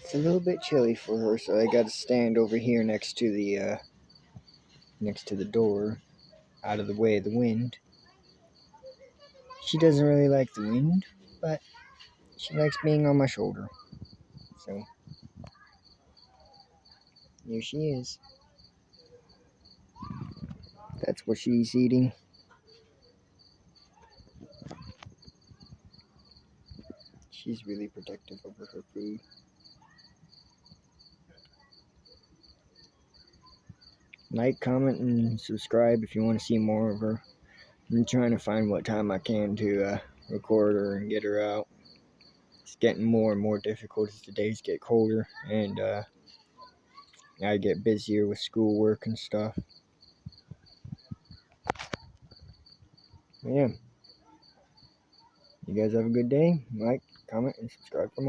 It's a little bit chilly for her, so I got to stand over here next to the door, out of the way of the wind. She doesn't really like the wind, but she likes being on my shoulder. So here she is. That's what she's eating. She's really protective over her food. Like, comment, and subscribe if you want to see more of her. I'm trying to find what time I can to record her and get her out. It's getting more and more difficult as the days get colder, and I get busier with schoolwork and stuff. Yeah. You guys have a good day. Like, comment, and subscribe for more.